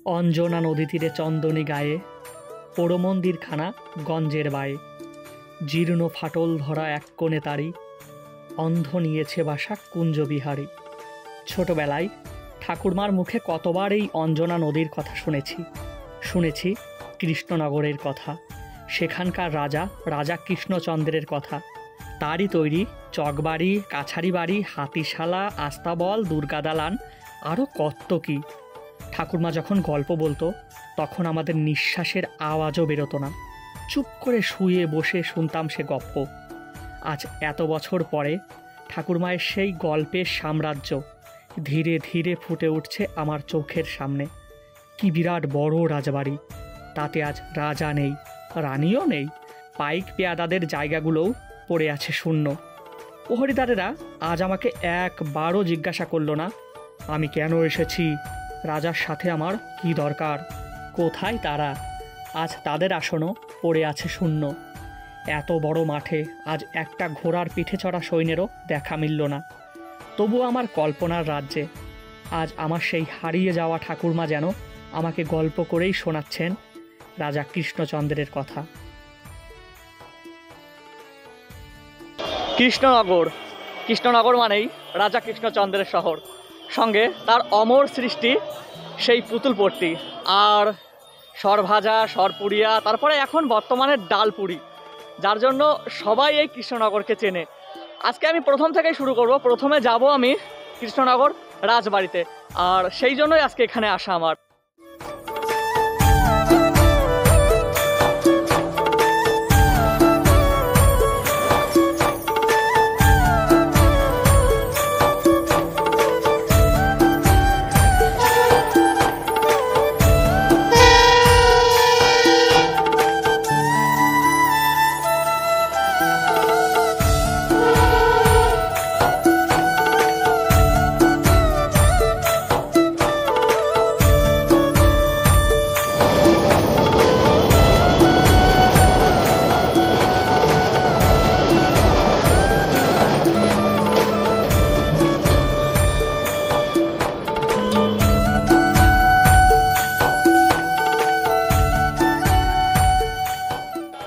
অঞ্জনা নদী তীরে চন্দনী গায়ে, পোড়ো মন্দিরখানা গঞ্জের বায়ে, জীর্ণ ফাটল ধরা এক কোণে তারি, অন্ধ নিয়েছে বাসা কুঞ্জবিহারী। ছোটবেলায় ঠাকুরমার মুখে কতবার এই অঞ্জনা নদীর কথা শুনেছি কৃষ্ণনগরের কথা, সেখানকার রাজা কৃষ্ণচন্দ্রের কথা, তারই তৈরি চকবাড়ি, কাছারি বাড়ি, হাতিশালা, আস্তাবল, দুর্গা দালান, আরও কত কী। ঠাকুরমা যখন গল্প বলতো তখন আমাদের নিঃশ্বাসের আওয়াজও বেরোতো না, চুপ করে শুয়ে বসে শুনতাম সে গপ্প। আজ এত বছর পরে ঠাকুরমায়ের সেই গল্পের সাম্রাজ্য ধীরে ধীরে ফুটে উঠছে আমার চোখের সামনে। কি বিরাট বড় রাজবাড়ি, তাতে আজ রাজা নেই, রানীও নেই, পাইক পেয়াদাদের জায়গাগুলোও পড়ে আছে শূন্য। প্রহরীদারেরা আজ আমাকে একবারও জিজ্ঞাসা করলো না আমি কেন এসেছি, রাজার সাথে আমার কি দরকার, কোথায় তারা। আজ তাদের আসনও পড়ে আছে শূন্য। এত বড় মাঠে আজ একটা ঘোড়ার পিঠে চড়া সৈন্যেরও দেখা মিলল না। তবু আমার কল্পনার রাজ্যে আজ আমার সেই হারিয়ে যাওয়া ঠাকুরমা যেন আমাকে গল্প করেই শোনাচ্ছেন রাজা কৃষ্ণচন্দ্রের কথা। কৃষ্ণনগর মানেই রাজা কৃষ্ণচন্দ্রের শহর, সঙ্গে তার অমর সৃষ্টি সেই পুতুলপট্টি, আর সরভাজা, সরপুরিয়া, তারপরে এখন বর্তমানে ডালপুরি, যার জন্য সবাই এই কৃষ্ণনগরকে চেনে। আজকে আমি প্রথম থেকেই শুরু করব। প্রথমে যাব আমি কৃষ্ণনগর রাজবাড়িতে, আর সেই জন্যই আজকে এখানে আসা আমার।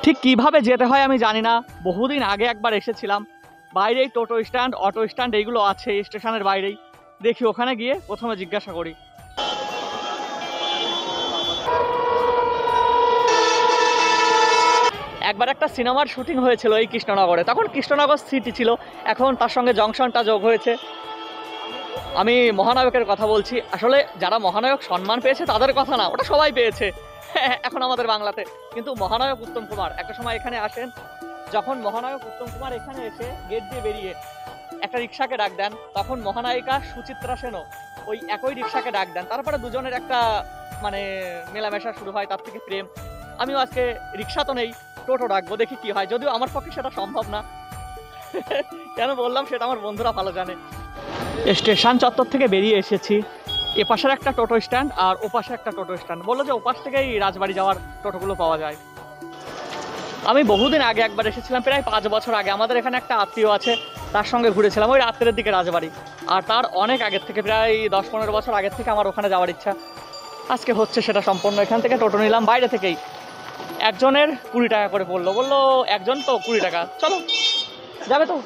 ঠিক কীভাবে যেতে হয় আমি জানি না, বহুদিন আগে একবার এসেছিলাম। বাইরেই টোটো স্ট্যান্ড, অটো স্ট্যান্ড এইগুলো আছে স্টেশনের বাইরেই। দেখি ওখানে গিয়ে প্রথমে জিজ্ঞাসা করি। একবার একটা সিনেমার শুটিং হয়েছিল এই কৃষ্ণনগরে, তখন কৃষ্ণনগর সিটি ছিল, এখন তার সঙ্গে জংশনটা যোগ হয়েছে। আমি মহানায়কের কথা বলছি। আসলে যারা মহানায়ক সম্মান পেয়েছে তাদের কথা না, ওটা সবাই পেয়েছে এখন আমাদের বাংলাতে। কিন্তু মহানায়ক উত্তম কুমার একটা সময় এখানে আসেন। যখন মহানায়ক উত্তম কুমার এখানে এসে গেট দিয়ে বেরিয়ে একটা রিক্সাকে ডাক দেন, তখন মহানায়িকা সুচিত্রা সেনও ওই একই রিক্সাকে ডাক দেন। তারপরে দুজনের একটা মানে মেলামেশা শুরু হয়, তার থেকে প্রেম। আমিও আজকে রিক্সা তো নেই, টোটো ডাকবো, দেখি কি হয়। যদিও আমার পক্ষে সেটা সম্ভব না কেন বললাম সেটা আমার বন্ধুরা ভালো জানে। স্টেশন চত্বর থেকে বেরিয়ে এসেছি। এপাশের একটা টোটো স্ট্যান্ড আর ওপাশে একটা টোটো স্ট্যান্ড। বললো যে ওপাশ থেকেই রাজবাড়ি যাওয়ার টোটোগুলো পাওয়া যায়। আমি বহুদিন আগে একবার এসেছিলাম, প্রায় 5 বছর আগে। আমাদের এখানে একটা আত্মীয় আছে, তার সঙ্গে ঘুরেছিলাম ওই রাত্রের দিকে রাজবাড়ি। আর তার অনেক আগের থেকে, প্রায় 10-15 বছর আগের থেকে আমার ওখানে যাওয়ার ইচ্ছা। আজকে হচ্ছে সেটা সম্পূর্ণ। এখান থেকে টোটো নিলাম বাইরে থেকেই, একজনের 20 টাকা করে পড়লো। বললো একজন তো 20 টাকা, চলো যাবে তো।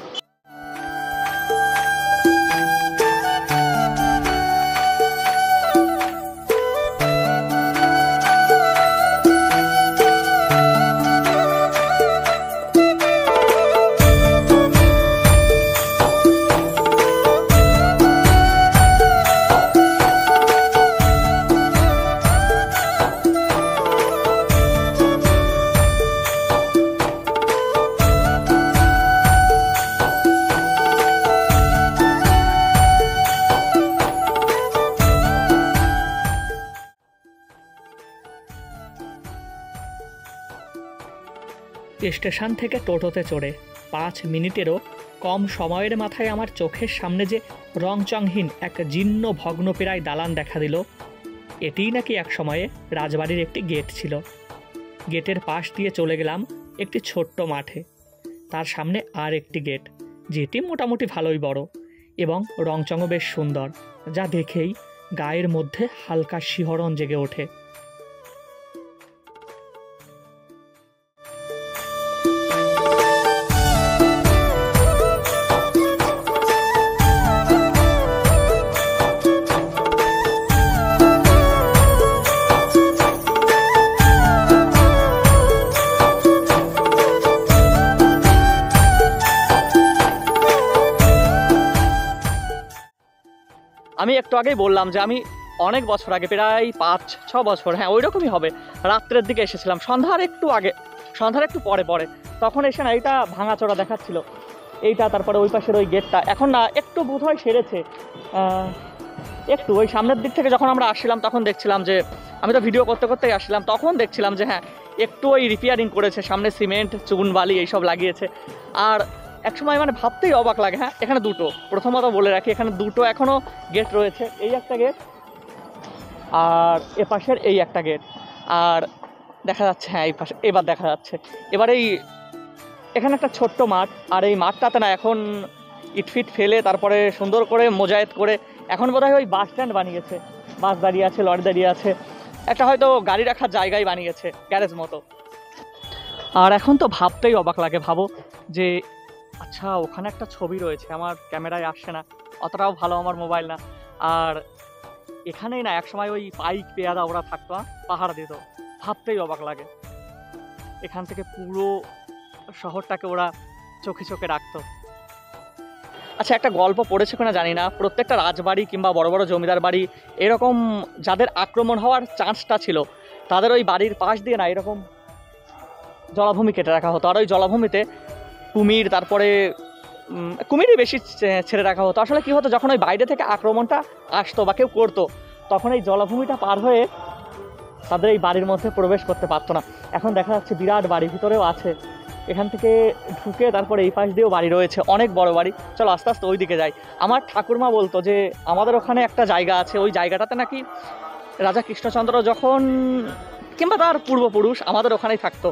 স্টেশন থেকে টোটোতে চড়ে 5 মিনিটেরও কম সময়ের মাথায় আমার চোখের সামনে যে রংচংহীন এক জীর্ণ ভগ্নপ্রায় দালান দেখা দিল। এটিই নাকি এক সময়ে রাজবাড়ির একটি গেট ছিল। গেটের পাশ দিয়ে চলে গেলাম একটি ছোট্ট মাঠে। তার সামনে আর একটি গেট, যেটি মোটামুটি ভালোই বড় এবং রংচঙও বেশ সুন্দর, যা দেখেই গায়ের মধ্যে হালকা শিহরণ জেগে ওঠে। আমি একটু আগেই বললাম যে আমি অনেক বছর আগে, প্রায় 5-6 বছর, হ্যাঁ ওই রকমই হবে, রাত্রের দিকে এসেছিলাম, সন্ধ্যার একটু আগে, সন্ধ্যার একটু পরে পরে। তখন এসে না এইটা ভাঙাচোরা দেখাচ্ছিল, এইটা, তারপরে ওই পাশের ওই গেটটা। এখন না একটু বোধহয় সেরেছে, একটু ওই সামনের দিক থেকে যখন আমরা আসছিলাম তখন দেখছিলাম যে, আমি তো ভিডিও করতে করতেই আসছিলাম, তখন দেখছিলাম যে হ্যাঁ একটু ওই রিপেয়ারিং করেছে, সামনে সিমেন্ট চুন বালি এইসব লাগিয়েছে। আর একসময় মানে ভাবতেই অবাক লাগে, হ্যাঁ এখানে দুটো, প্রথমত বলে রাখি এখানে দুটো এখনও গেট রয়েছে, এই একটা গেট আর এ পাশের এই একটা গেট। আর দেখা যাচ্ছে, হ্যাঁ এই পাশে এবার দেখা যাচ্ছে, এবার এই এখানে একটা ছোট্ট মাঠ, আর এই মাঠটাতে না এখন ইটফিট ফেলে তারপরে সুন্দর করে মোজায়েত করে এখন বোধহয় ওই বাস স্ট্যান্ড বানিয়েছে, বাস দাঁড়িয়ে আছে, লরি দাঁড়িয়ে আছে, একটা হয়তো গাড়ি রাখার জায়গায় বানিয়েছে, গ্যারেজ মতো। আর এখন তো ভাবতেই অবাক লাগে, ভাবো যে আচ্ছা ওখানে একটা ছবি রয়েছে, আমার ক্যামেরায় আসছে না, অতটাও ভালো আমার মোবাইল না, আর এখানেই না একসময় ওই পাইক পেয়াদা ওরা থাকতো, পাহাড় দিত, ভাবতেই অবাক লাগে। এখান থেকে পুরো শহরটাকে ওরা চোখে চোখে রাখতো। আচ্ছা একটা গল্প পড়েছে কিনা জানি না, প্রত্যেকটা রাজবাড়ি কিংবা বড় বড় জমিদার বাড়ি এরকম যাদের আক্রমণ হওয়ার চান্সটা ছিল, তাদের ওই বাড়ির পাশ দিয়ে না এরকম জলাভূমি কেটে রাখা হতো, আর ওই জলাভূমিতে কুমির, তারপরে কুমিরই বেশি ছেড়ে রাখা হতো। আসলে কি হতো, যখন ওই বাইরে থেকে আক্রমণটা আসতো বা কেউ করতো, তখন এই জলাভূমিটা পার হয়ে তাদের এই বাড়ির মধ্যে প্রবেশ করতে পারতো না। এখন দেখা যাচ্ছে বিরাট বাড়ি ভিতরেও আছে, এখান থেকে ঢুকে তারপরে এই পাশ দিয়েও বাড়ি রয়েছে, অনেক বড় বাড়ি। চলো আস্তে আস্তে ওই দিকে যাই। আমার ঠাকুরমা বলতো যে আমাদের ওখানে একটা জায়গা আছে, ওই জায়গাটাতে নাকি রাজা কৃষ্ণচন্দ্র যখন কিংবা তার পূর্বপুরুষ আমাদের ওখানেই থাকতো,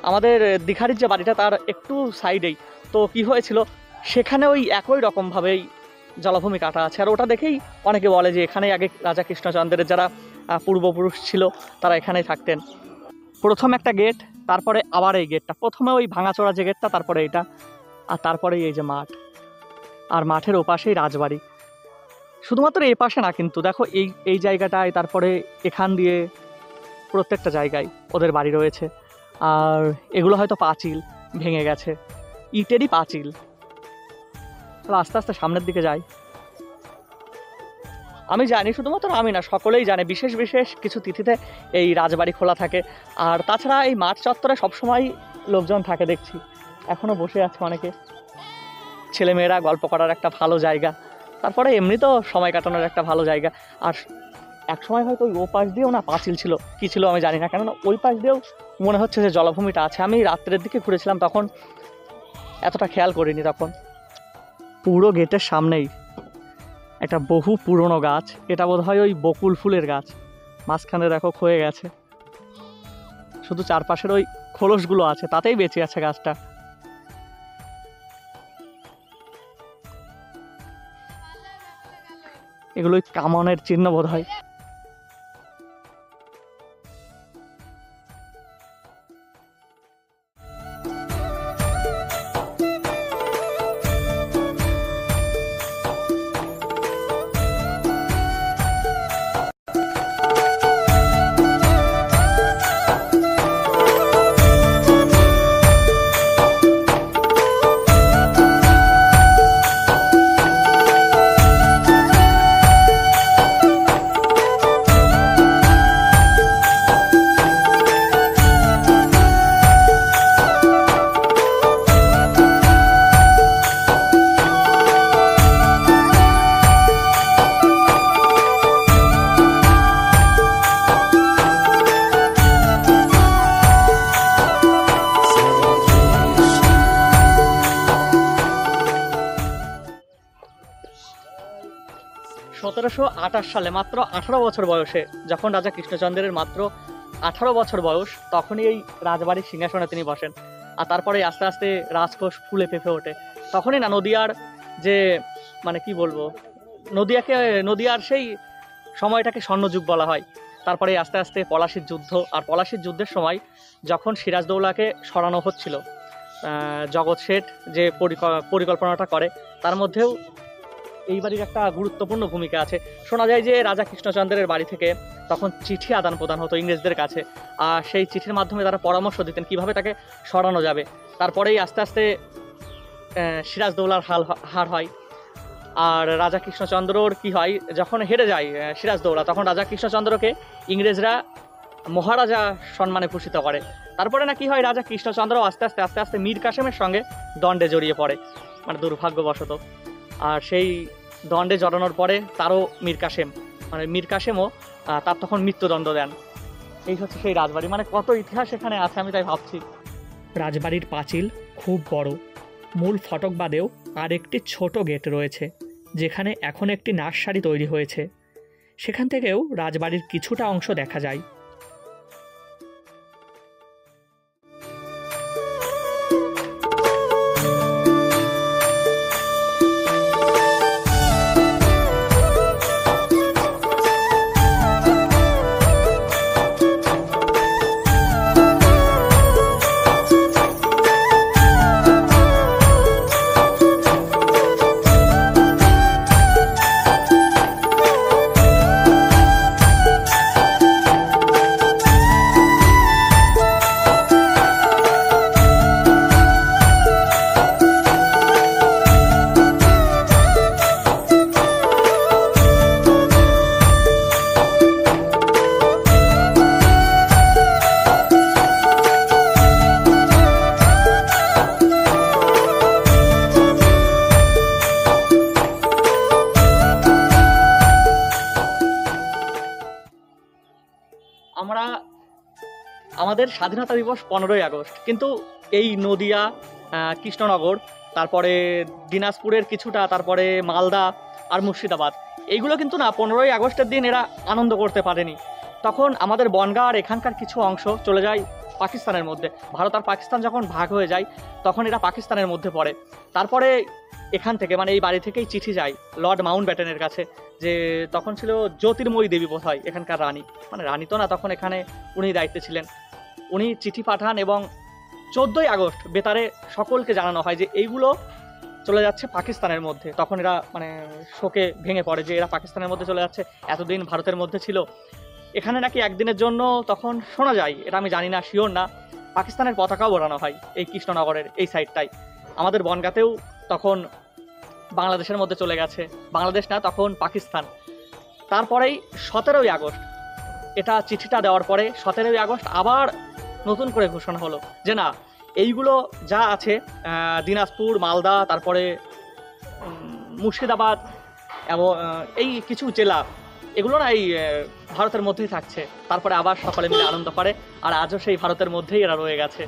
আমাদের দীঘারির যে বাড়িটা তার একটু সাইডেই। তো কি হয়েছিল, সেখানে ওই একই রকমভাবেই জলাভূমি কাটা আছে, আর ওটা দেখেই অনেকে বলে যে এখানেই আগে রাজা কৃষ্ণচন্দ্রের যারা পূর্বপুরুষ ছিল তারা এখানেই থাকতেন। প্রথম একটা গেট, তারপরে আবার এই গেটটা, প্রথমে ওই ভাঙাচোরা যে গেটটা, তারপরে এইটা, আর তারপরে এই যে মাঠ, আর মাঠের ওপাশেই রাজবাড়ি। শুধুমাত্র এই পাশে না কিন্তু, দেখো এই এই জায়গাটায়, তারপরে এখান দিয়ে প্রত্যেকটা জায়গায় ওদের বাড়ি রয়েছে। আর এগুলো হয়তো পাঁচিল ভেঙে গেছে, ইটেরই পাঁচিল। তাহলে আস্তে আস্তে সামনের দিকে যাই। আমি জানি, শুধুমাত্র আমি না, সকলেই জানে বিশেষ বিশেষ কিছু তিথিতে এই রাজবাড়ি খোলা থাকে। আর তাছাড়া এই মাঠ চত্বরে সবসময় লোকজন থাকে, দেখছি এখনও বসে আছে অনেকে, ছেলেমেয়েরা গল্প করার একটা ভালো জায়গা, তারপরে এমনি তো সময় কাটানোর একটা ভালো জায়গা। আর এক সময় হয়তো ওই পাশ দিয়েও না পাঁচিল ছিল, কী ছিল আমি জানি না, কেননা ওই পাশ দিয়েও মনে হচ্ছে যে জলাভূমিটা আছে। আমি রাত্রের দিকে ঘুরেছিলাম, তখন এতটা খেয়াল করিনি। তখন পুরো গেটের সামনেই একটা বহু পুরনো গাছ, এটা বোধহয় ওই বকুল ফুলের গাছ, মাঝখানে দেখো ক্ষয়ে গেছে, শুধু চারপাশের ওই খোলসগুলো আছে, তাতেই বেঁচে আছে গাছটা। এগুলোই কামনের চিহ্ন বোধহয়। সালে মাত্র 18 বছর বয়সে, যখন রাজা কৃষ্ণচন্দ্রের মাত্র 18 বছর বয়স, তখনই এই রাজবাড়ির সিংহাসনে তিনি বসেন। আর তারপরে আস্তে আস্তে রাজকোষ ফুলে ফেঁপে ওঠে। তখনই না নদিয়ার যে, মানে কি বলবো, নদিয়ার সেই সময়টাকে স্বর্ণযুগ বলা হয়। তারপরে আস্তে আস্তে পলাশির যুদ্ধ, আর পলাশির যুদ্ধের সময় যখন সিরাজদৌল্লাকে সরানো হচ্ছিল, জগৎ শেঠ যে পরিকল্পনাটা করে, তার মধ্যেও এই বাড়ির একটা গুরুত্বপূর্ণ ভূমিকা আছে। শোনা যায় যে রাজা কৃষ্ণচন্দ্রের বাড়ি থেকে তখন চিঠি আদান প্রদান হতো ইংরেজদের কাছে, আর সেই চিঠির মাধ্যমে তারা পরামর্শ দিতেন কীভাবে তাকে সরানো যাবে। তারপরেই আস্তে আস্তে সিরাজদৌল্লার হার হয়। আর রাজা কৃষ্ণচন্দ্রর কি হয়, যখন হেরে যায় সিরাজদৌল্লা, তখন রাজা কৃষ্ণচন্দ্রকে ইংরেজরা মহারাজা সম্মানে ভূষিত করে। তারপরে না কি হয়, রাজা কৃষ্ণচন্দ্র আস্তে আস্তে আস্তে আস্তে মীর কাসেমের সঙ্গে দ্বন্দ্বে জড়িয়ে পড়ে, মানে দুর্ভাগ্যবশত। আর সেই দ্বন্দ্বে জড়ানোর পরে তারও মীর কাসেমও তার তখন মৃত্যুদণ্ড দেন। এই হচ্ছে সেই রাজবাড়ি, মানে কত ইতিহাস এখানে আছে আমি তাই ভাবছি। রাজবাড়ির পাঁচিল খুব বড়, মূল ফটক বাদেও আর একটি ছোট গেট রয়েছে, যেখানে এখন একটি নার্সারি তৈরি হয়েছে। সেখান থেকেও রাজবাড়ির কিছুটা অংশ দেখা যায়। আমরা আমাদের স্বাধীনতা দিবস 15ই আগস্ট, কিন্তু এই নদিয়া, কৃষ্ণনগর, তারপরে দিনাজপুরের কিছুটা, তারপরে মালদা আর মুর্শিদাবাদ, এইগুলো কিন্তু না 15ই আগস্টের দিন এরা আনন্দ করতে পারেনি। তখন আমাদের বনগাঁ আর এখানকার কিছু অংশ চলে যায় পাকিস্তানের মধ্যে। ভারত আর পাকিস্তান যখন ভাগ হয়ে যায়, তখন এরা পাকিস্তানের মধ্যে পড়ে। তারপরে এখান থেকে, মানে এই বাড়ি থেকেই চিঠি যায় লর্ড মাউন্টব্যাটেনের কাছে, যে তখন ছিল জ্যোতির্ময়ী দেবী বোধহয় এখানকার রানী, মানে রানী তো না, তখন এখানে উনি দায়িত্বে ছিলেন। উনি চিঠি পাঠান এবং 14ই আগস্ট বেতারে সকলকে জানানো হয় যে এইগুলো চলে যাচ্ছে পাকিস্তানের মধ্যে। তখন এরা মানে শোকে ভেঙে পড়ে যে এরা পাকিস্তানের মধ্যে চলে যাচ্ছে, এতদিন ভারতের মধ্যে ছিল। এখানে নাকি একদিনের জন্য তখন শোনা যায়, এটা আমি জানি না, শিওর না, পাকিস্তানের পতাকাও ওড়ানো হয় এই কৃষ্ণনগরের এই সাইডটাই। আমাদের বনগাঁতেও তখন বাংলাদেশের মধ্যে চলে গেছে, বাংলাদেশ না, তখন পাকিস্তান। তারপরেই 17ই আগস্ট, এটা চিঠিটা দেওয়ার পরে 17ই আগস্ট আবার নতুন করে ঘোষণা হলো যে না, এইগুলো যা আছে দিনাজপুর, মালদা, তারপরে মুর্শিদাবাদ এবং এই কিছু জেলা, এগুলো না এই ভারতের মধ্যেই থাকছে। তারপরে আবার সকলে মিলে আনন্দ করে, আর আজও সেই ভারতের মধ্যেই এরা রয়ে গেছে।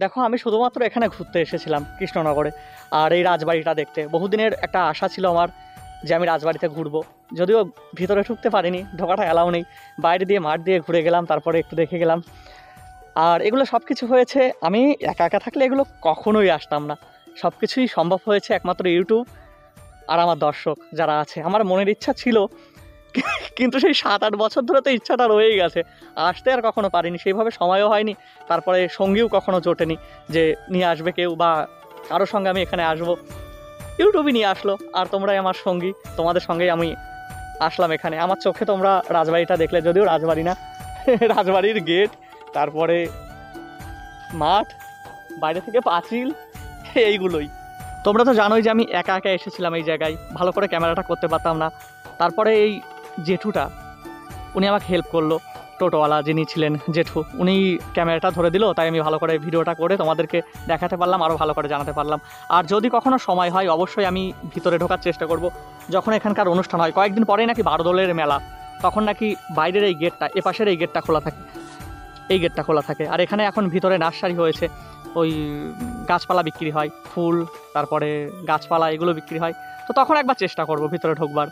দেখো, আমি শুধুমাত্র এখানে ঘুরতে এসেছিলাম কৃষ্ণনগরে, আর এই রাজবাড়িটা দেখতে। বহুদিনের একটা আশা ছিল আমার যে আমি রাজবাড়িতে ঘুরবো, যদিও ভিতরে ঢুকতে পারিনি, ঢোকাটা অ্যালাউ নেই। বাইরে দিয়ে মাঠ দিয়ে ঘুরে গেলাম, তারপরে একটু দেখে গেলাম। আর এগুলো সব কিছু হয়েছে, আমি একা একা থাকলে এগুলো কখনোই আসতাম না। সব কিছুই সম্ভব হয়েছে একমাত্র ইউটিউব আর আমার দর্শক যারা আছে। আমার মনের ইচ্ছা ছিল কিন্তু সেই 7-8 বছর ধরে তো ইচ্ছাটা রয়েই গেছে, আসতে আর কখনো পারিনি, সেইভাবে সময়ও হয়নি। তারপরে সঙ্গীও কখনো জোটেনি যে নিয়ে আসবে কেউ বা কারোর সঙ্গে আমি এখানে আসবো। ইউটিউবই নিয়ে আসলো, আর তোমরাই আমার সঙ্গী, তোমাদের সঙ্গেই আমি আসলাম এখানে। আমার চোখে তোমরা রাজবাড়িটা দেখলে, যদিও রাজবাড়ি না, রাজবাড়ির গেট, তারপরে মাঠ, বাইরে থেকে পাঁচিল, এইগুলোই। তোমরা তো জানোই যে আমি একা একা এসেছিলাম এই জায়গায়, ভালো করে ক্যামেরাটা করতে পারতাম না। তারপরে এই জেঠুটা, উনি আমাকে হেল্প করলো, টোটোওয়ালা যিনি ছিলেন জেঠু, উনি ক্যামেরাটা ধরে দিল, তাই আমি ভালো করে ভিডিওটা করে তোমাদেরকে দেখাতে পারলাম, আরও ভালো করে জানাতে পারলাম। আর যদি কখনো সময় হয় অবশ্যই আমি ভিতরে ঢোকার চেষ্টা করব। যখন এখানকার অনুষ্ঠান হয়, কয়েকদিন পরেই নাকি বারোদোলের মেলা, তখন নাকি বাইরের এই গেটটা, এপাশের এই গেটটা খোলা থাকে, এই গেটটা খোলা থাকে। আর এখানে এখন ভিতরে নার্সারি হয়েছে, ওই গাছপালা বিক্রি হয়, ফুল, তারপরে গাছপালা এগুলো বিক্রি হয়। তো তখন একবার চেষ্টা করব ভিতরে ঢোকবার।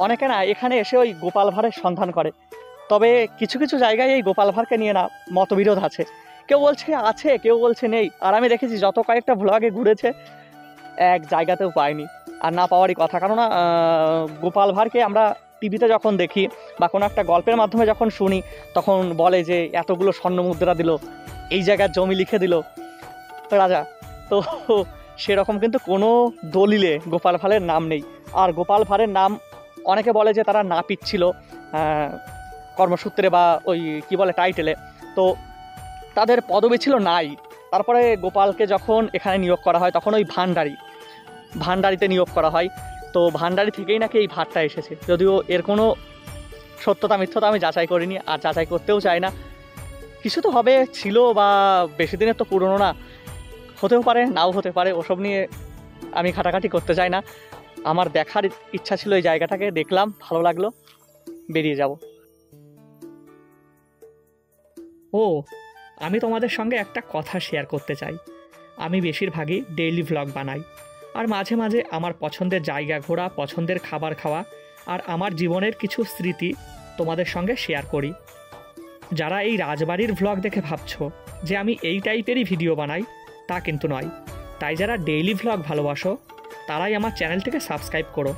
অনেকে না এখানে এসে ওই গোপাল ভাঁড়ের সন্ধান করে, তবে কিছু কিছু জায়গায় এই গোপাল ভাঁড়কে নিয়ে না মতবিরোধ আছে। কেউ বলছে আছে, কেউ বলছে নেই। আর আমি দেখেছি যত কয়েকটা ভ্লগে ঘুরেছে, এক জায়গাতেও পাইনি, আর না পাওয়ারই কথা। কেননা গোপাল ভাঁড়কে আমরা টিভিতে যখন দেখি বা কোনো একটা গল্পের মাধ্যমে যখন শুনি, তখন বলে যে এতগুলো স্বর্ণ মুদ্রা দিল, এই জায়গার জমি লিখে দিল রাজা। তো সেরকম কিন্তু কোনো দলিলে গোপাল ভাঁড়ের নাম নেই। আর গোপাল ভাঁড়ের নাম অনেকে বলে যে তারা নাপিত ছিল কর্মসূত্রে বা ওই কি বলে টাইটেলে, তো তাদের পদবি ছিল নাই। তারপরে গোপালকে যখন এখানে নিয়োগ করা হয়, তখন ওই ভান্ডারিতে নিয়োগ করা হয়। তো ভান্ডারি থেকেই নাকি এই ভাতটা এসেছে, যদিও এর কোনো সত্যতা মিথ্যতা আমি যাচাই করিনি, আর যাচাই করতেও চাই না। কিছু তো হবে, ছিল, বা বেশি দিনের তো পুরনো না, হতেও পারে নাও হতে পারে, ওসব নিয়ে আমি ঘাটাঘাটি করতে চাই না। আমার দেখার ইচ্ছা ছিল, এই জায়গাটাকে দেখলাম, ভালো লাগলো, বেরিয়ে যাব। ও, আমি তোমাদের সঙ্গে একটা কথা শেয়ার করতে চাই। আমি বেশিরভাগই ডেইলি ভ্লগ বানাই, আর মাঝে মাঝে আমার পছন্দের জায়গা ঘোরা, পছন্দের খাবার খাওয়া, আর আমার জীবনের কিছু স্মৃতি তোমাদের সঙ্গে শেয়ার করি। যারা এই রাজবাড়ির ভ্লগ দেখে ভাবছো যে আমি এই টাইপেরই ভিডিও বানাই, তা কিন্তু নয়। তাই যারা ডেইলি ভ্লগ ভালোবাসো, তারাই আমার চ্যানেলটিকে সাবস্ক্রাইব করো।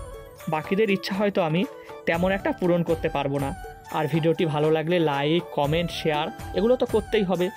বাকিদের ইচ্ছা হয়তো আমি তেমন একটা পূরণ করতে পারবো না। আর ভিডিওটি ভালো লাগলে লাইক, কমেন্ট, শেয়ার এগুলো তো করতেই হবে।